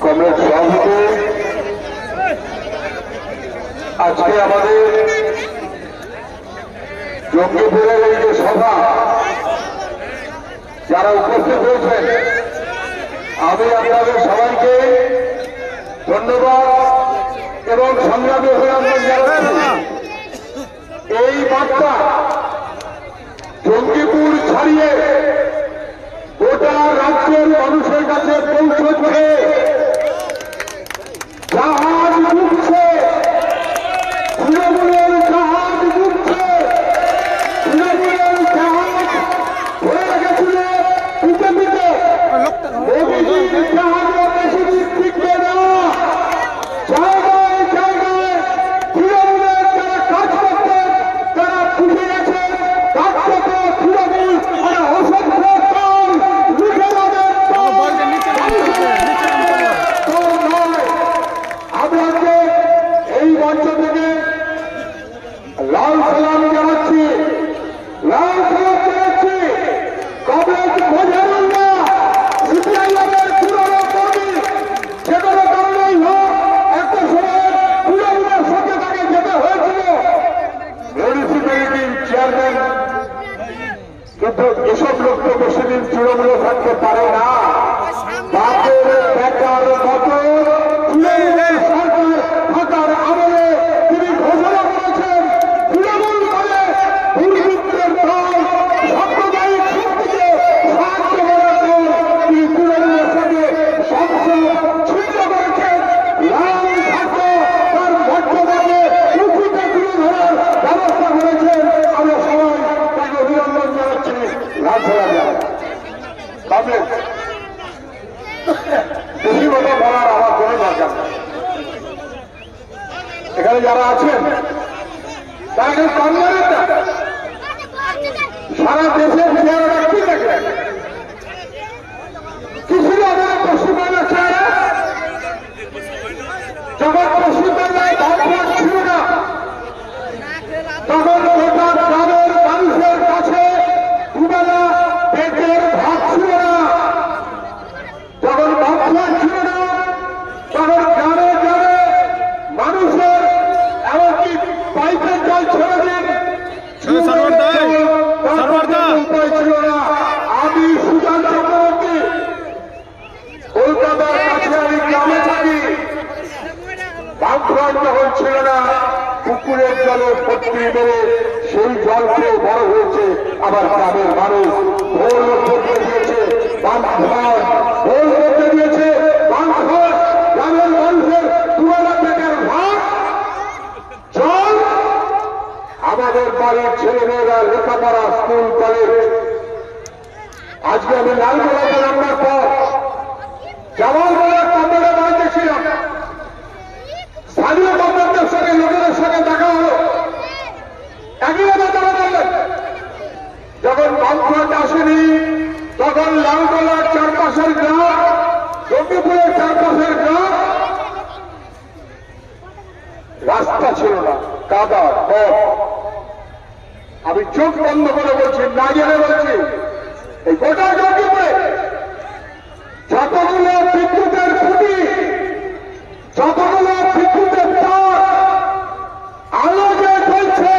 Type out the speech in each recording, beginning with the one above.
Comrade সভাপতি আজকে আমাদের জঙ্গিপুরের এই যে সভা যারা উপস্থিত হয়েছেন আমি আপনাদের সবাইকে ধন্যবাদ এবং সংগ্রামী অভিনন্দন জানাচ্ছি। এই বার্তা জঙ্গিপুর ছাড়িয়ে গোটা রাজ্যের মানুষের কাছে পৌঁছচ্ছে। জাহাজ ডুবছে, তৃণমূলের জাহাজ ডুবছে, তৃণমূলের জাহাজ ধরে রেখেছিল বিজেপিতে। মোদীজির জাহাজ বেশি দিন টিকবে না। জায়গায় জায়গায় তৃণমূলের যারা কাজ করতেন তারা বুঝে গেছেন কাজরত তৃণমূল মানে অসংখ্য দল লুটেরাদের আমরা এই মঞ্চ থেকে লাল সালাম জানাচ্ছি, লাল সালাম জানাচ্ছি। কমরেড মজহারুল্লাহ সিপিআইএমের পুরনো কর্মী, যে কোনো কারণেই হোক একটা সময় তৃণমূলের সাথে তাকে যেতে হয়েছিল মিউনিসিপ্যালিটির চেয়ারম্যান, কিন্তু এসব লোক তো বেশি দিন তৃণমূলে থাকতে পারে না। বাপের বেটার মতো তৃণমূলের সরকার থাকার আমলে তিনি ঘোষণা করেছেন তৃণমূল করে দুর্বৃত্তের দল, সাম্প্রদায়িক শক্তিকে সাহায্য করার দল। তিনি তৃণমূলের সাথে সংসদ ছিন্ন করেছেন। লাল ছাত্র তার মর্যাদাকে উঁচুতে তুলে ধরার ব্যবস্থা করেছেন। আমরা সবাই তাকে অভিনন্দন জানাচ্ছি। লাল সালাম বেশি কথা বলার আমার কোনো দরকার নেই। এখানে যারা আছেন তারা কেউ কম জানেন না। সারা দেশের চেহারাটা কি দেখলেন? কি ছিল আমাদের পশ্চিমবাংলার চেহারা? যখন পশ্চিমবাংলায় বামফ্রন্ট ছিল না তখন গোটা গ্রামের মানুষের কাছে দুবেলা পেটের ভাত ছিল না। যখন বামফ্রন্ট ছিল না তখন গ্রামে গ্রামে মানুষের এমনকি পাইপের জল ছেড়ে দিন উপায় ছিল না। আমি সুজান চক্রবর্তী, কলকাতার কাছে আমি গ্রামে থাকি। বামফ্রন্ট যখন ছিল না পুকুরের জলে ভর্তি মেরে সেই জল খেয়ে বড় হয়েছে আবার গ্রামের মানুষ। ভোল করতে দিয়েছে বামফ্রন্ট, ভোল করতে দিয়েছে বামফ্রন্ট। গ্রামের মানুষের দুবেলা পেটের ভাত, জল, আমাদের বাড়ির ছেলেমেয়েরা লেখাপড়া, স্কুল কলেজ। আজকে আমি লালগোলাতে নামার পর জামালগোলার কমরেডের বাড়িতে ছিলাম। স্থানীয় কমরেডদের সঙ্গে লোকেদের সঙ্গে দেখা হলো। একই কথা তারা বললেন, যখন বামফ্রন্ট আসেনি তখন লালগোলার চারপাশের গ্রাম, জঙ্গিপুরের চারপাশের গ্রাম রাস্তা ছিল না, কাদা পথ। আমি চোখ বন্ধ করে বলছি, না জেনে বলছি, এই গোটা জঙ্গিপুরে যতগুলো বিদ্যুতের খুঁটি, যতগুলো বিদ্যুতের তার আলো যে চলছে,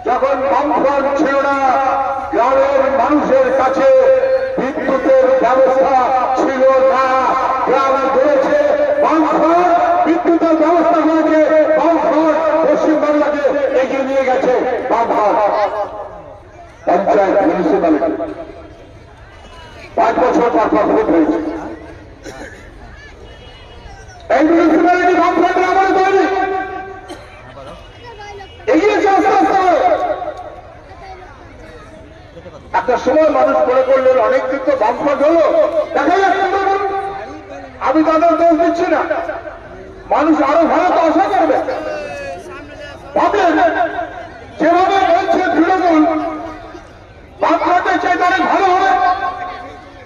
যখন বামফ্রন্ট ছিল না গ্রামের মানুষের কাছে বিদ্যুতের ব্যবস্থা ছিল না। গ্রামে বেড়েছে বামফ্রন্ট, বিদ্যুতের ব্যবস্থা করেছে বামফ্রন্ট, পশ্চিমবাংলাকে এগিয়ে নিয়ে গেছে বামফ্রন্ট। পঞ্চায়েত মিউনিসিপ্যালিটি 5 বছর পর ভোট হয়েছে। এই মিউনিসিপ্যালিটি বামফ্রন্টের আমলে তৈরি, এগিয়েছে আস্তে আস্তে। একটা সময় মানুষ মনে করলেন অনেকদিন তো বামফ্রন্ট হলো, দেখা যাক। আমি তাদের দোষ দিচ্ছি না, মানুষ আরো ভালো তো আশা করবে। ভাবলেন যেভাবে বলছে তৃণমূল বামফ্রন্টের চাইতে অনেক ভালো হবে,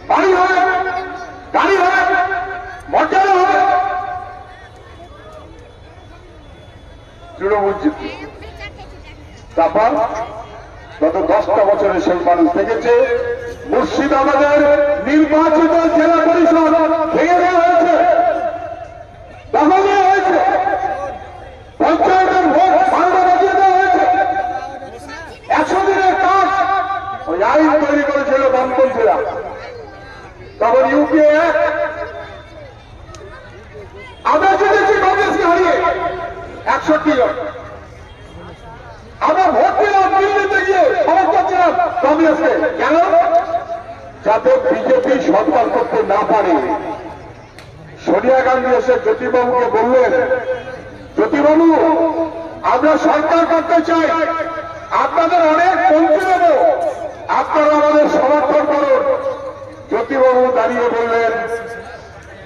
বাড়ি হবে, গাড়ি হবে, মর্যাদা হবে। তৃণমূল জিতবে। তারপর গত 10টা বছরে সেই মানুষ দেখেছে মুর্শিদাবাদের নির্বাচিত জেলা পরিষদ ভেঙে দেওয়া হয়েছে, দখল দেওয়া হয়েছে, পঞ্চায়েতের ভোট ভাঙা বাজিয়ে দেওয়া হয়েছে। 100 দিনের কাজ ওই আইন তৈরি করেছিল বামপন্থীরা, তখন ইউপিএ আমরা জিতেছি কংগ্রেসকে হারিয়ে 61 জন। আমরা ভোট দিলাম দিল্লিতে গিয়ে সমর্থন ছিলাম কংগ্রেসকে, কেন? যাতে বিজেপি সরকার করতে না পারে। সোনিয়া গান্ধী এসে জ্যোতিবাবুকে বললেন, জ্যোতিবাবু আমরা সরকার করতে চাই, আপনাদের অনেক মন্ত্রী দেব, আপনারা আমাদের সমর্থন করুন। জ্যোতিবাবু দাঁড়িয়ে বললেন,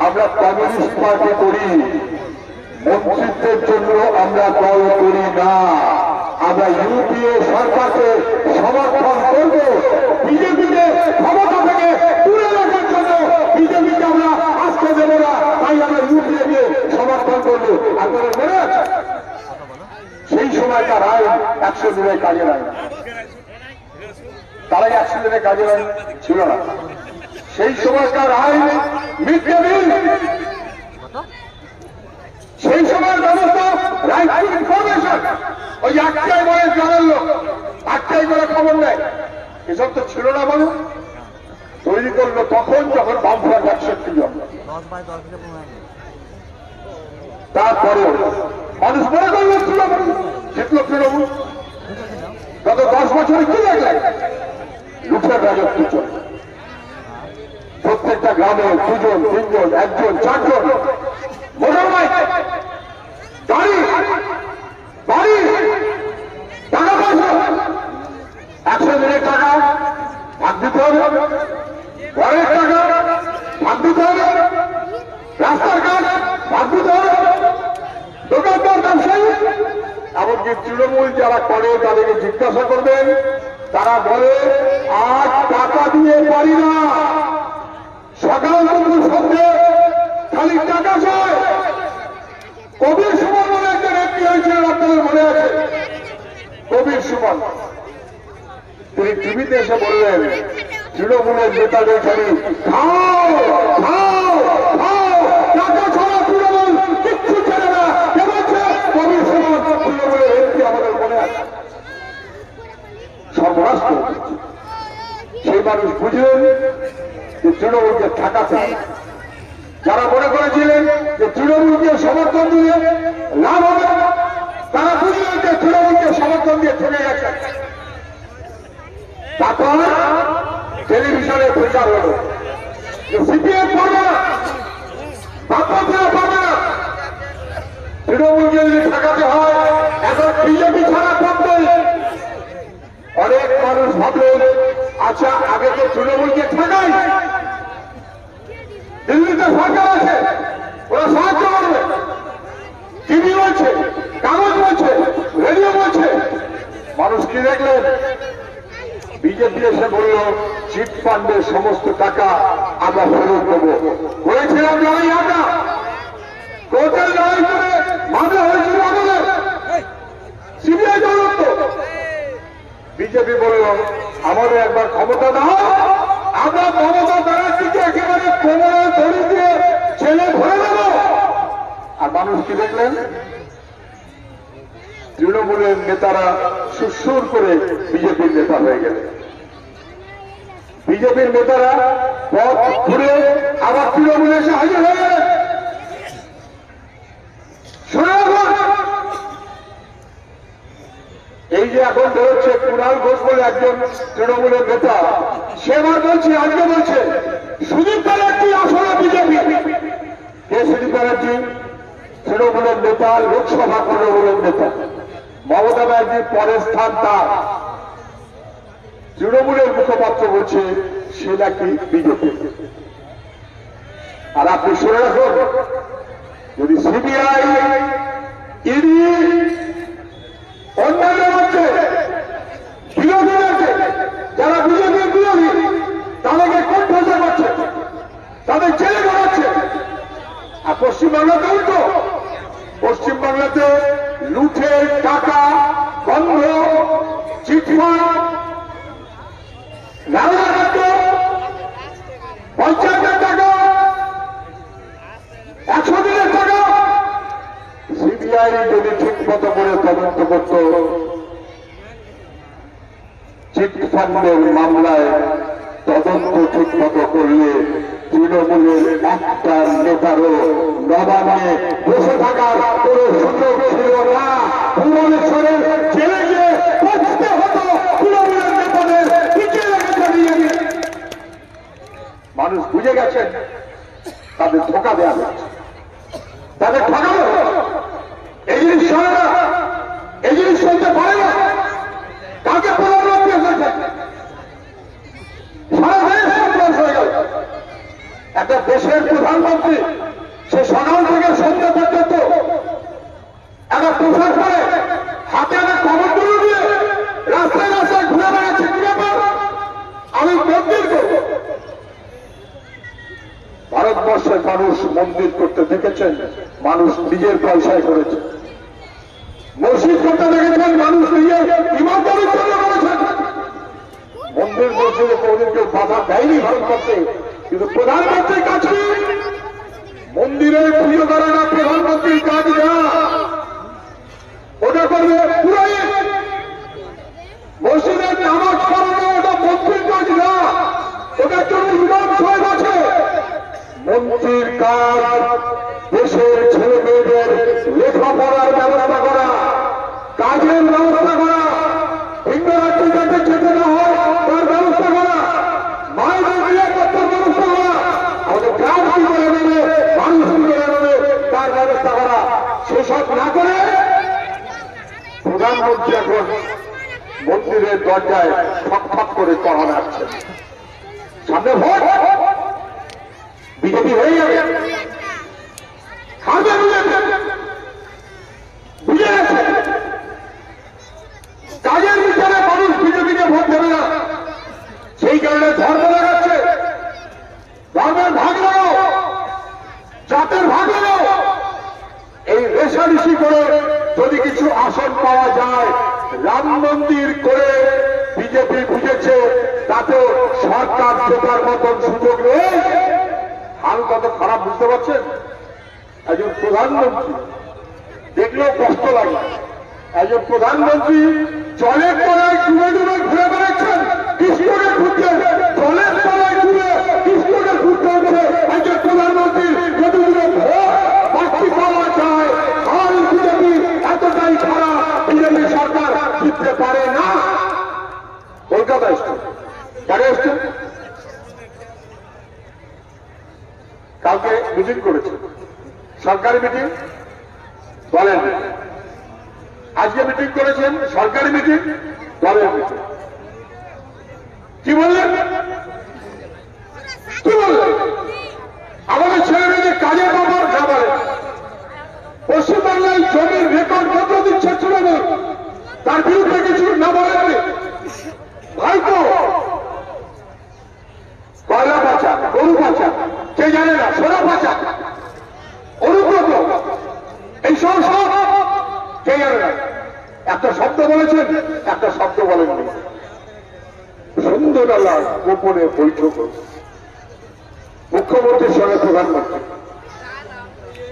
আমরা কমিউনিস্ট পার্টি করি, মন্ত্রিত্বের জন্য আমরা দল করি না, আমরা ইউপিএ সরকারকে সমর্থন করব, বিজেপিকে ক্ষমতা থেকে তুলে রাখার জন্য বিজেপিকে আমরা আসতে দেব না, তাই আমরা ইউপিএকে সমর্থন করব। আপনারা মনে আছে সেই সময়কার আইন 100 দিনের কাজে লাগে, তারাই 100 দিনের কাজে ছিল না। সেই সময়কার আইন মিড ডে মিল, সেই সময়ের ব্যবস্থা রাইট টু ইনফরমেশন, ওই একটাই বলে জানার লোক, একটাই করে খবর নেয়, এসব তো ছিল না। মানুষ তৈরি করলো তখন যখন বামফ্রন্ট 61 জন। তারপরে মানুষ মনে করলো তৃণমূল জিতলো, তৃণমূল গত 10 বছরে কি দেখলেন? লুটের রাজত্ব চলে, প্রত্যেকটা গ্রামে 2 জন 3 জন 1 জন 4 জন মোটর বাইক, গাড়ি বাড়ি, টাকা পয়সা, 100 দিনের টাকা ভাগ দিতে হবে, ঘরের টাকা ভাগ দিতে হবে, রাস্তার কাজ ভাগ দিতে হবে, দোকানদার ব্যবসায়ী, এমনকি তৃণমূল যারা করে তাদেরকে জিজ্ঞাসা করবেন, তারা বলে আজ টাকা দিয়ে পারি না, সকাল বন্ধু সন্ধ্যে খালি টাকা চায়। কবির সুমন বলে একটা ব্যক্তি হয়েছিল, আপনাদের মনে আছে? কবির সুমন, তিনি টিভিতে এসে বললেন তৃণমূলের নেতাদের খালি খাও খাও খাও, টাকা ছাড়া তৃণমূল কিচ্ছু ছেড়ে না। কে বলছে? কবির সুমন, তৃণমূলের এমপি, আমাদের মনে আছে। সর্বনাশ করে দিচ্ছে। সেই মানুষ বুঝলেন যে তৃণমূলকে ঠেকাতে হবে। যারা মনে করেছিলেন যে তৃণমূলকে সমর্থন দিয়ে লাভ হবে, তারা বুঝলেন যে তৃণমূলকে সমর্থন দিয়ে ঠকে গেছে। তারপর টেলিভিশনে প্রচার হল যে সিপিএম পাবে না, বামপন্থীরা পাবে না, তৃণমূলকে যদি ঠেকাতে হয় এখন বিজেপি ছাড়া করবে। অনেক মানুষ ভাবলেন আচ্ছা আগে তো তৃণমূলকে ঠেকাই, দিল্লিতে সরকার আছে, ওরা সাহায্য করবে, টিভি বলছে, কাগজ বলছে, রেডিও বলছে। মানুষ কি দেখলেন? বিজেপি এসে বলল চিট ফান্ডের সমস্ত টাকা আমরা ফেরত দেবো। করেছিলাম লড়াই, আমরা কোর্টের লড়াই করে মামলা হয়েছিল আমাদের, সিবিআই তদন্ত। বিজেপি বলল আমাদের একবার ক্ষমতা দাও, আমরা মমতা ব্যানার্জিকে একেবারে কোমরে দড়ি দিয়ে ছেলে ভরে দেব। আর মানুষ কি দেখলেন? তৃণমূলের নেতারা সুরসুর করে বিজেপির নেতা হয়ে গেলেন। বিজেপির নেতারা পথ ঘুরে আবার তৃণমূলে এসে হাজির হয়ে গেলেন। এই যে এখন বেরোচ্ছে কুণাল ঘোষ বলে একজন তৃণমূলের নেতা, সে আবার বলছে, আজকে বলছে সুদীপ ব্যানার্জি আসলে বিজেপি। কে সুদীপ ব্যানার্জি? তৃণমূলের নেতা, লোকসভা তৃণমূলের নেতা। মমতা ব্যানার্জির পরের স্থান তার। তৃণমূলের মুখপাত্র বলছে সে নাকি বিজেপি। আর আপনি শুনে রাখুন, যদি সিবিআই, ইডি, অন্যান্য মধ্যে বিরোধীদেরকে, যারা বিজেপির বিরোধী, তাদেরকে কণ্ঠসা করছে, তাদের জেলে ভরাচ্ছে। আর পশ্চিমবাংলাতে উল্টো, পশ্চিমবাংলাতে লুঠের টাকা বন্ধ চিটফান্ড 11,50,000 টাকা 100 দিনের টাকা সিবিআই যদি ঠিক মতো করে তদন্ত করত চিটফান্ডের মামলায় তদন্ত ঠিক মতো করলে তৃণমূলের একটা নেতারও নবান্নে বসে থাকার কোনো সুযোগ ছিল না। ভুবনেশ্বরের জেলে গিয়ে পৌঁছতে হতো তৃণমূলের নেতাদের পিছিয়ে রেখেছে বিজেপি। মানুষ বুঝে গেছেন তাদের ধোঁকা দেওয়া হচ্ছে, তাদের ঠকানো। এই জিনিস শোনে না, এই জিনিস শুনতে পারে না। কাকে প্রধানমন্ত্রী এসেছেন সারা দেশ হয়ে গেল। একটা দেশের প্রধানমন্ত্রী সে সকাল থেকে সন্ধ্যা পর্যন্ত একটা পোশাক পরে হাতে একটা কমন্ডল দিয়ে রাস্তায় রাস্তায় ঘুরে বেড়াচ্ছে। কি ব্যাপার? আমি মন্দির করব। ভারতবর্ষের মানুষ মন্দির করতে দেখেছেন, মানুষ নিজের পয়সায় করেছে। মসজিদ করতে দেখেছেন, মানুষ নিজের ইমানদারির জন্য করেছেন। মন্দির মসজিদে কোনদিন কেউ বাধা দেয়নি ভারতবর্ষে, কিন্তু প্রধানমন্ত্রীর কাছে মন্দিরে পুজো করে না। প্রধানমন্ত্রীর কাজ না, ওটা করবে পুরোহিত। মসজিদের নামাজ পড়ানো ওটা মন্ত্রীর কাজ না, ওটার জন্য ইমাম সাহেব আছে। মন্ত্রীর কাজ দেশের ছেলে মেয়েদের লেখাপড়ার ব্যবস্থা করা, কাজের ব্যবস্থা করা, ভিন্ন রাজ্যে যাতে যেতে না হয় তার ব্যবস্থা করা, মায়েদের নিরাপত্তার ব্যবস্থা করা, আমাদের গ্রাম কি করে নেবে, মানুষ কি করে নেবে তার ব্যবস্থা করা। সেসব না করে প্রধানমন্ত্রী এখন মন্দিরের দরজায় ঠক করে করা যাচ্ছে। সামনে ভোট, বিজেপি হয়ে যাবে, খাবে বুঝে গেছে। কাজের বিচারে মানুষ বিজেপিকে ভোট দেবে না, সেই কারণে ধর্ম লাগাচ্ছে। ধর্মের ভাগ লাগাও, জাতের ভাগ লাগাও। এই রেশারেশি করে যদি কিছু আসন পাওয়া যায়, রাম মন্দির করে বিজেপি বুঝেছে তাতে সরকার জেতার মতন সুযোগ নেই। হাল কত খারাপ বুঝতে পারছেন? একজন প্রধানমন্ত্রী দেখলেও কষ্ট লাগে। একজন প্রধানমন্ত্রী জলের তলায় ডুবে ডুবে ঘুরে বেড়াচ্ছেন, কৃষ্ণকে ঘুরতে, জলের তলায় ডুবে কৃষ্ণকে ঘুরতে হচ্ছে একজন প্রধানমন্ত্রী। যতগুলো ভোট বাড়তি পাওয়া যায়, হাল বিজেপি এতটাই খারাপ, বিজেপি সরকার জিততে পারে না। কলকাতা এসছে, কেন এসছে? কালকে মিটিং করেছে, সরকারি মিটিং বলেন। আজকে মিটিং করেছেন, সরকারি মিটিং দলের মিটিং। কি বললেন? কি বললেন? আমাদের ছেলে মেয়েদের কাজের ব্যাপার খাবার। পশ্চিমবাংলায় জমির রেকর্ড কত দিচ্ছে তৃণমূল, তার বিরুদ্ধে কিছু না বলেননি। ভাইতো কয়লা পাচার, গরু পাচার, কে জানে না, সোনা পাচার, অনুব্রত, এইসব সব কে জানে না। একটা শব্দ বলেছেন, একটা শব্দ বলেননি। সন্ধ্যাবেলা গোপনে বৈঠক মুখ্যমন্ত্রীর সঙ্গে প্রধানমন্ত্রী।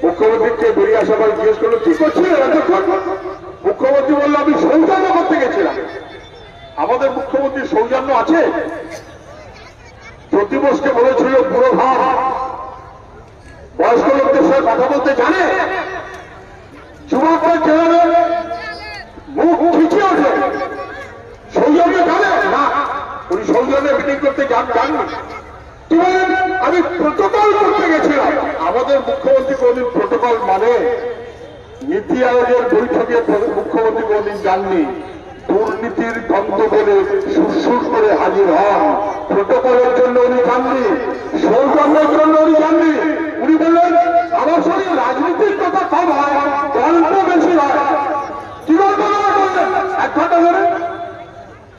মুখ্যমন্ত্রীকে বেরিয়ে আসা পর জিজ্ঞেস করলো কি করছিলেন এতক্ষণ? মুখ্যমন্ত্রী বলল আমি সৌজন্য করতে গেছিলাম। আমাদের মুখ্যমন্ত্রীর সৌজন্য আছে? জ্যোতি বোসকে বলেছিল বুড়ো ভাব, বয়স্ক লোকদের সঙ্গে কথা বলতে জানে, যুবকরা যেভাবে মুখ খিচিয়ে ওঠে, সৌজন্য জানে না। উনি সৌজন্য মিটিং করতে জাননি। কি বলেন? আমি প্রোটোকল করতে গেছিলাম। আমাদের মুখ্যমন্ত্রী কোনদিন প্রোটোকল মানে? নীতি আয়োগের বৈঠকে মুখ্যমন্ত্রী কোনদিন জাননি। দুর্নীতির গন্ধ বলে সুরসুর করে হাজির হন। প্রোটোকলের জন্য উনি জাননি, সৌজন্যের জন্য উনি জাননি। উনি বললেন আমার সঙ্গে রাজনীতির কথা কম হয়, গল্প বেশি হয়। কি গল্প বললেন? 1 ঘন্টা ধরে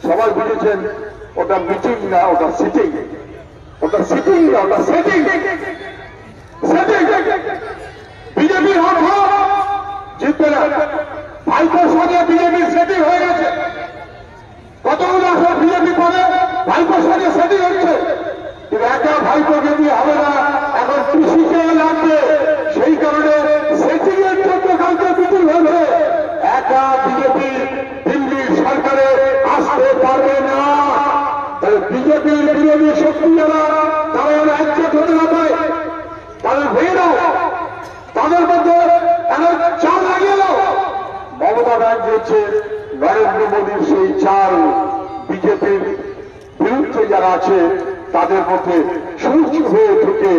সবাই বুঝেছেন ওটা মিটিং না, ওটা সিটিং। ওটা সিটিং না, ওটা সেটিং। বিজেপি হট জিতবে না। ভাইপোর সঙ্গে বিজেপির সেটিং হয়ে গেছে। মোদীর সেই চাল বিজেপির বিরুদ্ধে যারা আছে তাদের মধ্যে সূর্য হয়ে ঢুকে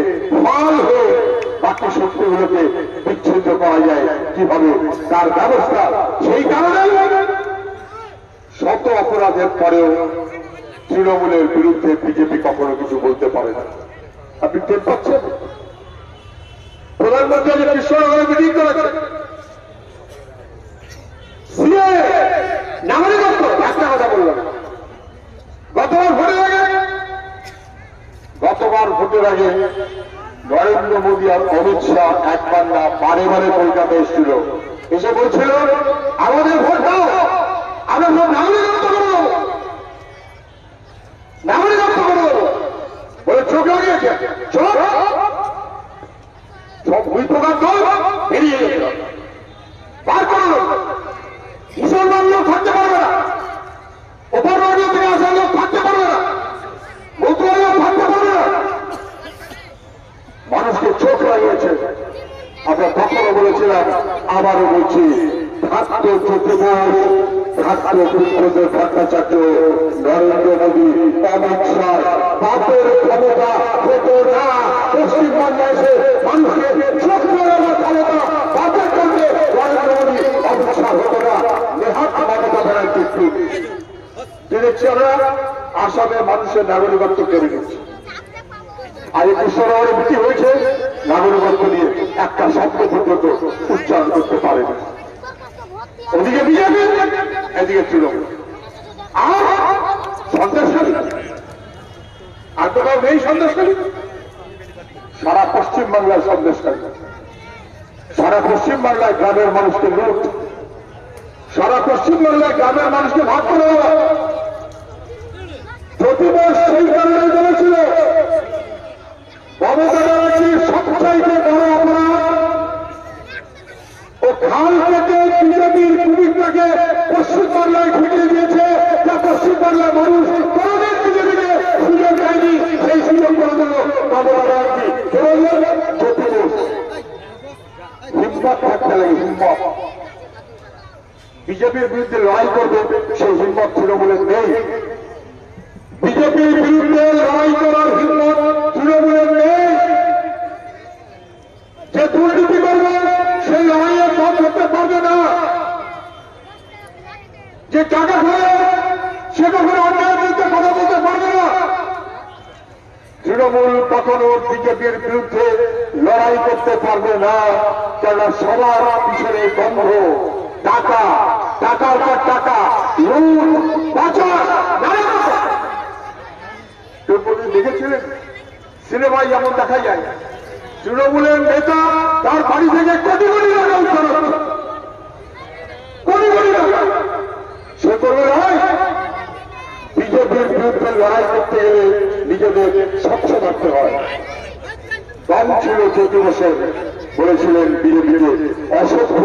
ফল হয়ে বাকি শক্তিগুলোকে বিচ্ছিন্ন করা যায় কিভাবে তার ব্যবস্থা। সেই কারণে শত অপরাধের পরেও তৃণমূলের বিরুদ্ধে বিজেপি কখনো কিছু বলতে পারে না। আপনি টের পাচ্ছেন? প্রধানমন্ত্রী যে কৃষ্ণনগরে মিটিং করেছেন, নাগরিকত্ব একটা কথা বললাম। গতবার ভোটের আগে নরেন্দ্র মোদী আর অমিত শাহ একবার না বারে বারে কলকাতায় এসেছিল, এসে বলছিল আমাদের ভোট দাও, আমরা সব নাগরিকত্ব করবো, নাগরিকত্ব করবো বলে চোখ লাগিয়েছে। চোখ সব দুই প্রকার দল বেরিয়ে গেছিল, বার করল। মুসলমান লোক থাকতে পারবে না, অপরবর্গীয় থেকে আসা লোক থাকতে পারবে না, মতুয়া লোক থাকতে পারবে না। মানুষকে চোখ লাগিয়েছে। আমরা তখনও বলেছিলাম, আবারও বলছি, ছাত্র চতুর্থ ছাত্র পুত্রদের ভট্টাচার্য নরেন্দ্র মোদী অমিত শাহ বাপের ক্ষমতা হতো না। পশ্চিমবঙ্গে এসে মানুষকে চোখ লাগানোর ক্ষমতা বাপের করতে নরেন্দ্র মোদী অমিত শাহ হতো না। নেহাত মমতা ব্যানার্জি দেখছি আমরা আসামের মানুষের নাগরিকত্ব কেড়ে নিচ্ছি। আর এই কৃষ্ণনগরে মিটিং হয়েছে, নাগরিকত্ব নিয়ে একটা শব্দ পর্যন্ত উচ্চারণ করতে পারেনি। ওদিকে বিজেপি, এদিকে তৃণমূল। আর সন্দেশকারী, আর তো কাউ নেই সন্দেশকারী। সারা পশ্চিমবাংলায় সন্দেশকারী, সারা পশ্চিমবাংলায় গ্রামের মানুষকে লুট, সারা পশ্চিমবাংলায় গ্রামের মানুষকে ভাগ করে দেওয়া। প্রতিবাস সেই কারণে বলেছিল মমতা ব্যানার্জির সবচাইতে বড় অপরাধ ও খাল কেটে বিজেপির কুমিরটাকে পশ্চিমবাংলায় ঢুকিয়ে দিয়েছে, যা পশ্চিমবাংলার মানুষ কোনদিন বিজেপিকে সুযোগ দেয়নি। সেই সুযোগ করে দিল মমতা ব্যানার্জি। হিম্মত থাকতে লাগে, হিম্মত। বিজেপির বিরুদ্ধে লড়াই করবে সেই হিম্মত তৃণমূলের নেই। বিজেপির বিরুদ্ধে লড়াই করার হিম্মত তৃণমূলের নেই। যে দুর্নীতি করবে সেই লড়াইয়ে পথ করতে পারবে না। যে টাকা খাবে সে কখনো অন্যায়ের বিরুদ্ধে কথা বলতে পারবে না। তৃণমূল কখনো বিজেপির বিরুদ্ধে লড়াই করতে পারবে না, কেন সবার পিছনে বন্ধ টাকা, টাকার পর টাকা, লুট, পাচার। দেখেছিলেন সিনেমায় যেমন দেখা যায়, তৃণমূলের নেতা তার বাড়ি থেকে কোটি কোটি টাকা উদ্ধার হচ্ছে, কোটি কোটি টাকা। সে করবে লড়াই। বিজেপির বিরুদ্ধে লড়াই করতে গেলে নিজেদের স্বচ্ছ থাকতে হয়। কম ছিল 14 বছর, বলেছিলেন বিজেপিকে অসভ্য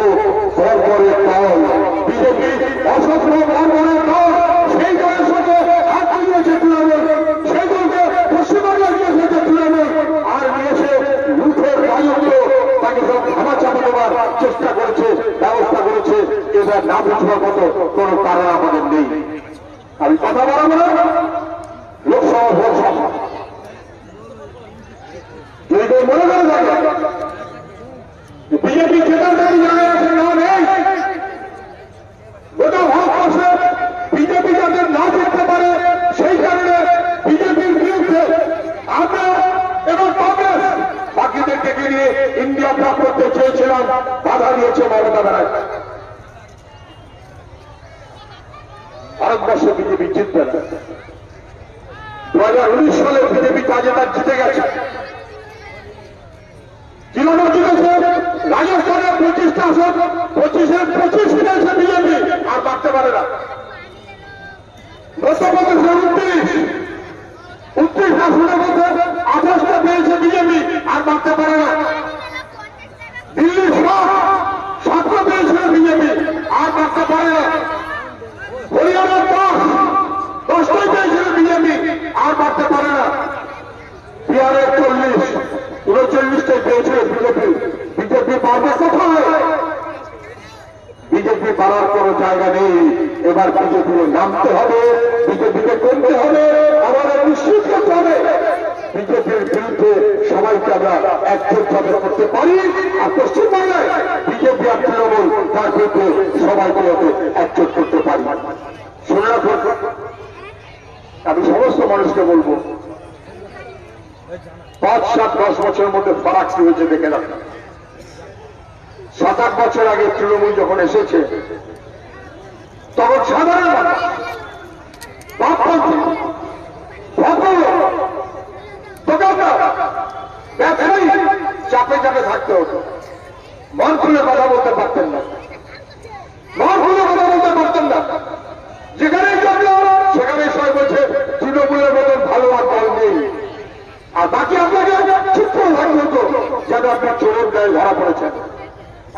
বর্বরের দল, বিজেপি অসভ্য বর্বরের দল। সেই দলের সাথে হাত মিলিয়েছে তৃণমূল, সেই দলকে পশ্চিমবাংলায় নিয়েছে তৃণমূল, আর নিয়েছে লুঠের রাজত্ব। তাকে সব ধামা চাপা দেওয়ার চেষ্টা করেছে, ব্যবস্থা করেছে। এবার না বুঝবার মতো কোন কারণ আমাদের নেই। আমি কথা বলবো না, লোকসভা ভোট সভা মনে করে থাকে বিজেপি জেতার জায়গায় আছে না নেই। গোটা ভারতবর্ষে বিজেপি যাদের না জিততে পারে সেই কারণে বিজেপির বিরুদ্ধে আমরা এবং কংগ্রেস বাকিদের ডেকে নিয়ে ইন্ডিয়া কাপ করতে চেয়েছিলাম, বাধা দিয়েছে মমতা ব্যানার্জি। ভারতবর্ষে বিজেপি জিতবে না। 2019 সালে বিজেপি কাজে তার জিতে গেছে। তৃণমূল জিতেছে রাজস্থানে 25টা আসন, 25-এর 25 পেয়েছে বিজেপি, আর বাড়তে পারে না। মধ্যপ্রদেশে 29 আসনের মধ্যে 28টা পেয়েছে বিজেপি, আর বাড়তে পারে না। দিল্লি 7টা পেয়েছিল বিজেপি, আর বাড়তে পারে না। হরিয়ানার 10টাই পেয়েছিল বিজেপি, আর বাড়তে পারে না। বিহারের 39টাই পেয়েছিল বিজেপি। বিজেপি বাড়বে কোথায়? বিজেপি বাড়ার কোন জায়গা নেই। এবার বিজেপিকে নামতে হবে, বিজেপিকে করতে হবে, আমাদের নিশ্চিত করতে হবে বিজেপির বিরুদ্ধে সবাইকে আমরা একজোটভাবে করতে পারি। আর পশ্চিমবাংলায় বিজেপি আর তৃণমূল তার বিরুদ্ধে সবাইকে একজোট করতে পারি। শুনে রাখুন, আমি সমস্ত মানুষকে বলবো 5, 7, 10 বছরের মধ্যে ফারাক কি হয়েছে দেখে রাখুন। 7-8 বছর আগে তৃণমূল যখন এসেছে তখন সাধারণ মানুষ ব্যবসায়ী চাপে চাপে থাকতে হতো, মন খুলে কথা বলতে পারতেন না, মন খুলে কথা বলতে পারতেন না। যেখানেই চলল সেখানে সবাই বলছে তৃণমূলের মতন ভালো আর দল নেই। আর বাকি আপনাকে চুপ করে থাকতে হতো যেন আপনার চোরের গায়ে ধরা পড়েছেন।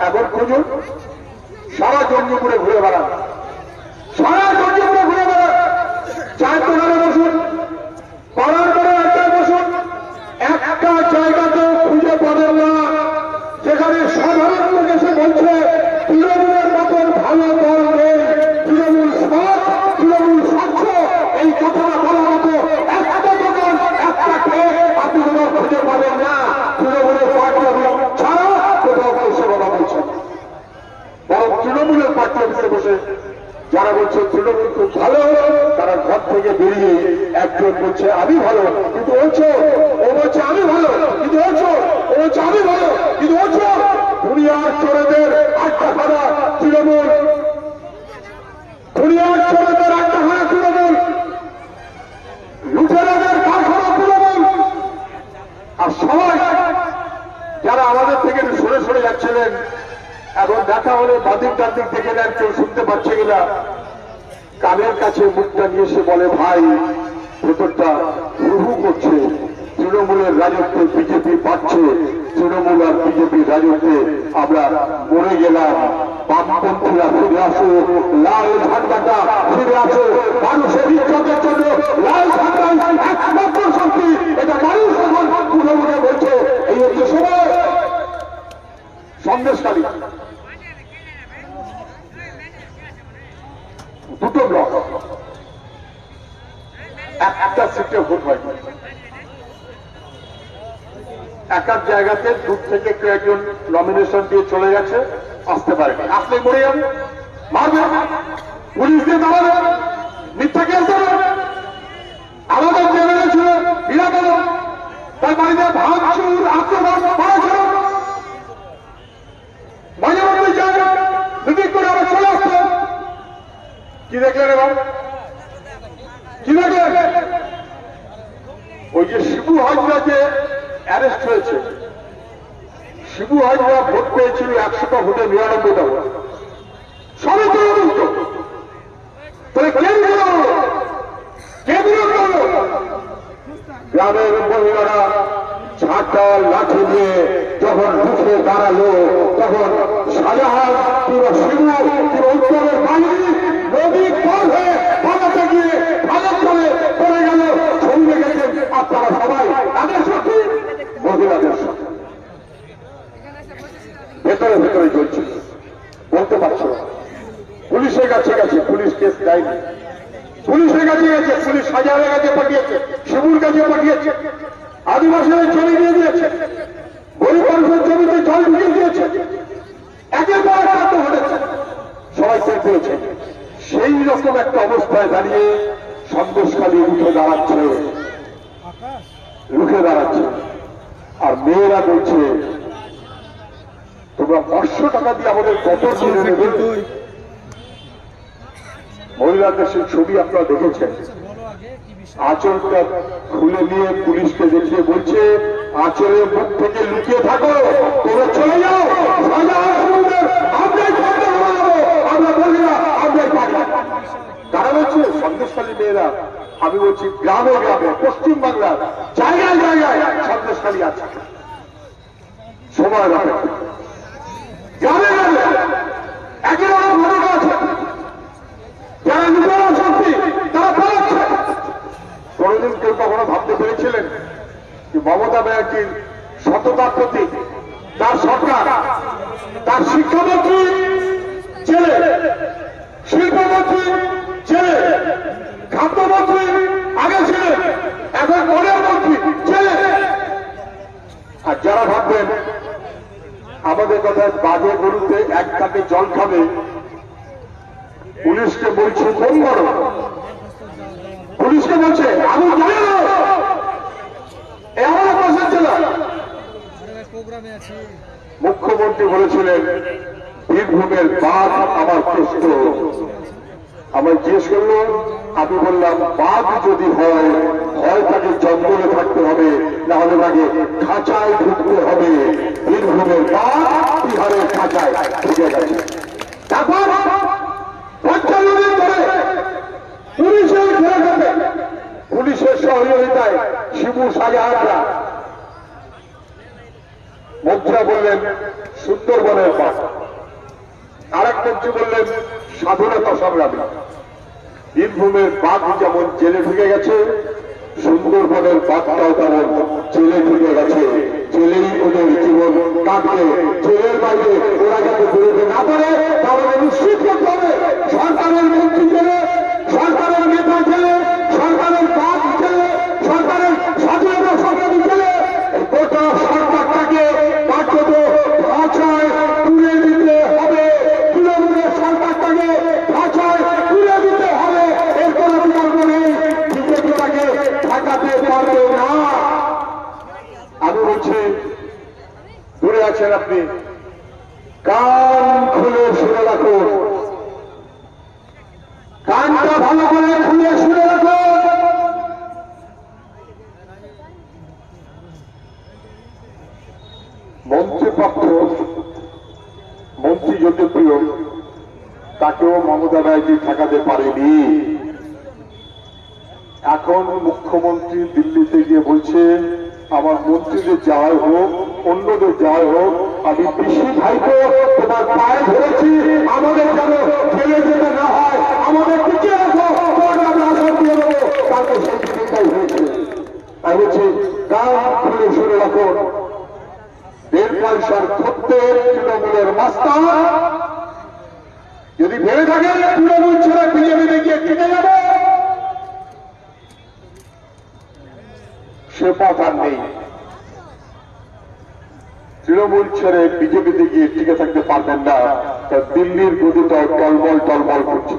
এখন খুঁজুন, সারা জঙ্গিপুরে ঘুরে বেড়ান, সারা জঙ্গিপুরে ঘুরে বেড়ান, চায়ের দোকানে বসুন, পাড়ার পরে একটাই বসুন, একটা জায়গাতে খুঁজে পাবেন না যেখানে সাধারণ লোক এসে বলছে তৃণমূলের মতন ভালো দল নেই, তৃণমূল সৎ, তৃণমূল স্বচ্ছ, এই কথাটা বলার মতো একটা দোকান, একটা খেয়ে আপনি কোথাও খুঁজে পাবেন না। তৃণমূলের পার্টি অফিস ছাড়া কোথাও এসে কথা বলছেন, বরং তৃণমূলের পার্টি অফিসে বসে যারা বলছে তৃণমূল খুব ভালো, তারা ঘর থেকে বেরিয়ে একজন বলছে আমি ভালো কিন্তু বলছো, ও বলছে আমি ভালো কিন্তু বলছো, ও বলছে আমি ভালো কিন্তু বলছো। দুনিয়ার চোরেদের আড্ডাখানা তৃণমূল, দুনিয়ার চোরেদের আড্ডাখানা তৃণমূল, লুটেরাদের কারখানা তৃণমূল। আর সবাই যারা আমাদের থেকে সরে সরে যাচ্ছিলেন এখন দেখা হলে বাদিক টাদিক দেখে নেন, কেউ শুনতে পাচ্ছে কিনা, কানের কাছে মুখটা নিয়ে এসে বলে ভাই ভেতরটা হুহু করছে, তৃণমূলের রাজত্বে বিজেপি পাচ্ছে, তৃণমূল আর বিজেপির রাজত্বে আমরা মরে গেলাম। বামপন্থীরা ফিরে আসো, লাল ঝান্ডাটা ফিরে আসো, মানুষের ইজ্জতের জন্য লাল ঝান্ডাই একমাত্র শক্তি, এটা মানুষ এখন তৃণমূলে বলছে। এই হচ্ছে সময়। সন্দেশকারী দুটো ব্লক, একটা সিটে ভোট হয়নি, এক এক জায়গাতে দূর থেকে কেউ একজন নমিনেশন দিয়ে চলে গেছে, আসতে পারেনি, আসলে মরে যাবে, মারবে, পুলিশ দিয়ে দাঁড়াবে, মিথ্যা কেস দেবে। আমাদের জেনারেল ছিল বিনা গেল, তার বাড়িতে ভাঙচুর আক্রমণ করা ছিল, মাঝে মধ্যে জায়গা মিটিং করে আবার চলে আসতো। কি দেখলেন এবার, কি দেখলেন? ওই যে শিবু হাজরা যে অ্যারেস্ট হয়েছে, শিবু হাজরা ভোট পেয়েছিল 100টা ভোটে 99টা ভোট, সবাই তো অভিযুক্ত। তাহলে কে বিরোধ করলো, কে বিরোধ করলো? গ্রামের মহিলারা ঝাঁটা লাঠি দিয়ে যখন ঢুকে দাঁড়ালো, তখন শাহজাহান কিংবা শিবু কিংবা উত্তরের বাহিনী নদী পার হয়ে পালাতে গিয়ে ভারত করে পড়ে গেল, ছবি রেখেছেন আপনারা সবাই। তাদের সাথে মহিলাদের সাথে ভেতরে ভেতরে চলছে, বলতে পারছো না। পুলিশের কাছে গেছে, পুলিশ কেস দেয়নি, পুলিশের কাছে গেছে, পুলিশ শাহজাহানের কাছে পাঠিয়েছে, শিবুর কাছে পাঠিয়েছে, আদিবাসীদের জমি দিয়ে দিয়েছে, গরিব মানুষের জমিতে জল ঢুকিয়ে দিয়েছে, একের পর এক কাণ্ড ঘটেছে, সবাই টের পেয়েছে। সেই রকম একটা অবস্থায় দাঁড়িয়ে সন্দেশখালী রুখে দাঁড়াচ্ছে, রুখে দাঁড়াচ্ছে। আর মেয়েরা বলছে তোমরা 500 টাকা দিয়ে আমাদের কত কিনে নেবে। মহিলাদের সেই ছবি আপনারা দেখেছেন, আঁচলটা খুলে নিয়ে পুলিশকে দেখিয়ে বলছে আঁচলের মুখ থেকে লুকিয়ে থাকো, তোমরা চলে যাও, আমরা বলি না আমরাই পারি। তারা বলছে সন্দেশখালী মেয়েরা, আমি বলছি গ্রামে গ্রামে পশ্চিমবাংলার জায়গায় জায়গায় সন্দেশখালী আছে, সময় লাগে, গ্রামে গ্রামে একই রকম ঘটনা আছে। যারা নিজেরা শক্তি তারা পালাচ্ছে। কোনদিন কেউ কখনো ভাবতে পেরেছিলেন যে মমতা ব্যানার্জির সততার প্রতি তার সরকার, তার শিক্ষামন্ত্রী ছেলে, শিল্পমন্ত্রী আমাদের কথায় বাজে গরুতে এক কাপে জল খাবে, পুলিশকে বলছে ফোন করো, পুলিশকে বলছে আমি জানি না এমন প্রশ্ন ছিল। মুখ্যমন্ত্রী বলেছিলেন বীরভূমের বাঘ আমার প্রশ্ন। আমায় জিজ্ঞেস করলো, আমি বললাম বাঘ যদি হয় তাকে জঙ্গলে থাকতে হবে, না হলে তাকে খাঁচায় ঢুকতে হবে। বীরভূমের বাঘ বিহারের খাঁচায় ঢুকে গেছে। তারপর 55 দিন ধরে পুলিশের ঘেরে গেছে, পুলিশের সহযোগিতায় শিবু শাহজাহানরা। মন্ত্রীরা বললেন সুন্দরবনের বাঘ, আরেক মন্ত্রী বললেন স্বাধীনতা সংগ্রামী। বীরভূমের বাঘ যেমন জেলে ঢুকে গেছে, সুন্দরবনের বাঘটাও তেমন জেলে ঢুকে গেছে। জেলেই ওদের জীবন কাটবে। জেলের বাইরে ওরা যাতে বেরোতে না পারে তাহলে নিশ্চিত করতে হবে সরকারের মন্ত্রী জেলে, সরকারের নেতা জেলে, সরকারের বাঘ জেলে, সরকারের স্বাধীনতা সংগ্রামী জেলে, গোটা সরকারটাকে কার্যত ভাষায় তুলে দিতে হবে। তৃণমূলের সরকারটাকে ভাষায় তুলে দিতে হবে। এর কোন বিকল্প নেই। বিজেপি তাকে ঠেকাতে পারবে না। আমি বলছি, দূরে আছেন আপনি, কান খুলে শুনে রাখুন, কানটা ভালো করে খুলে শুনে রাখুন। মন্ত্রীপক্ষ, মন্ত্রী জ্যোতিপ্রিয়, তাকেও মমতা ব্যানার্জি ঠেকাতে পারেনি। এখন মুখ্যমন্ত্রী দিল্লিতে গিয়ে বলছে আমার মন্ত্রীদের যাওয়াই হোক, অন্যদের যাওয়াই হোক, আমি পিসি ভাইকে তোমার পায়ে ধরেছি, আমাদের যেন ফেলে যেতে না হয়, আমাদের টিকে রাখো, আমরা আসন দিয়ে দেবো। কালকে সেই চিন্তাই হয়েছে। তাই বলছি কান খুলে শুনে রাখুন, দেড় পয়সার ধরতে তৃণমূলের মাস্টার যদি ভেবে থাকে তৃণমূল ছেড়ে বিজেপিতে গিয়ে টিকে যাবে, সে পথ আর নেই। তৃণমূল ছেড়ে বিজেপিতে গিয়ে টিকে থাকতে পারবেন না। দিল্লির গদিটা টলমল টলমল করছে।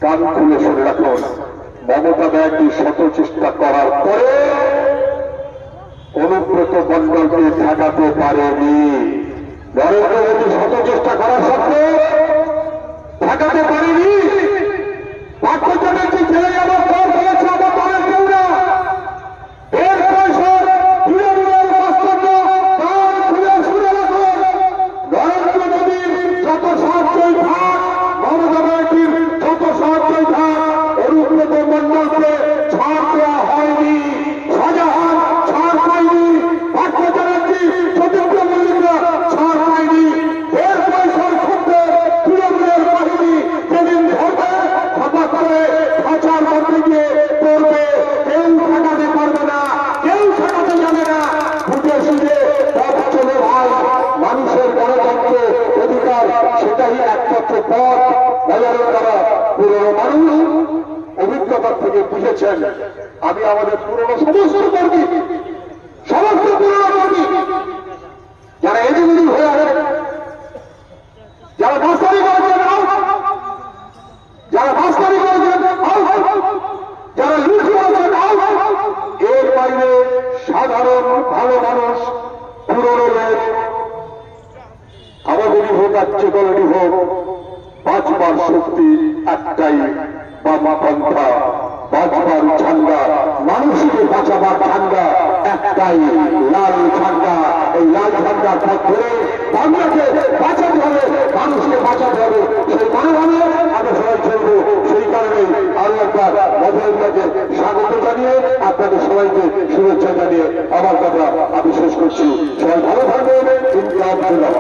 কান খুলে শুনে রাখুন, মমতা ব্যানার্জি শত চেষ্টা করার পরে অনুব্রত মণ্ডলকে ঠেকাতে পারেনি। নরেন্দ্র মোদী শত চেষ্টা করার সত্ত্বেও ঠেকাতে পারেনি। পার্থ চ্যাটার্জি ছেড়ে যাওয়ার পর বলেছে আমার দলের কেউ না। এর পয়সা তৃণমূলের বাস্তব কান খুলে শুনে রাখুন। নরেন্দ্র মোদীর যত সাহায্যই থাক, মমতা ব্যানার্জির যত সাহায্যই থাক, অনুব্রত মণ্ডলকে ছাড় দেওয়া হয়নি। শাহজাহান ছাড় পায়নি, পার্থ চ্যাটার্জি, সতীন্দ্র মল্লিকরা ছাড় পায়নি। এর পয়সার ক্ষেত্রে তৃণমূলের বাহিনী যেদিন ধরবে হঠাৎ করে খাঁচার মধ্যে গিয়ে পড়বে। কেউ ঠেকাতে পারবে না, কেউ ঠেকাতে যাবে না। বুঝে সুঝে পথ চলে ভাই, মানুষের গণতন্ত্র অধিকার সেটাই একমাত্র পথ বাজারে করা। পুরনো মানুষ অভিজ্ঞতার থেকে বুঝেছেন। আমি আমাদের পুরনো সমস্ত কর্মী, সমস্ত পুরনো কর্মী যারা এদিক হয়ে আছেন, যারা ভাস্তারি করেছেন, যারা ভাস্তারি করেছেন, যারা লুচি করেছেন, এর বাইরে সাধারণ ভালো মানুষ, পুরনো লোক, আমাদেরই হোক আর যে দলেরই হোক, বাঁচবার শক্তি একটাই, বামপন্থা, বাঁচবার ঝান্ডা, মানুষকে বাঁচাবার ঝান্ডা একটাই, লাল ঝান্ডা। এই লাল ঝান্ডার পথ ধরে বাংলাকে বাঁচাতে হবে, মানুষকে বাঁচাতে হবে। সেই মনোভাবে আমরা সবাই চলবো। সেই কারণে আরো একবার মধুরকে স্বাগত জানিয়ে আপনাদের সবাইকে শুভেচ্ছা জানিয়ে আমার কথা আমি শেষ করছি। সবাই ভালো থাকবেন। ইনকিলাব জিন্দাবাদ।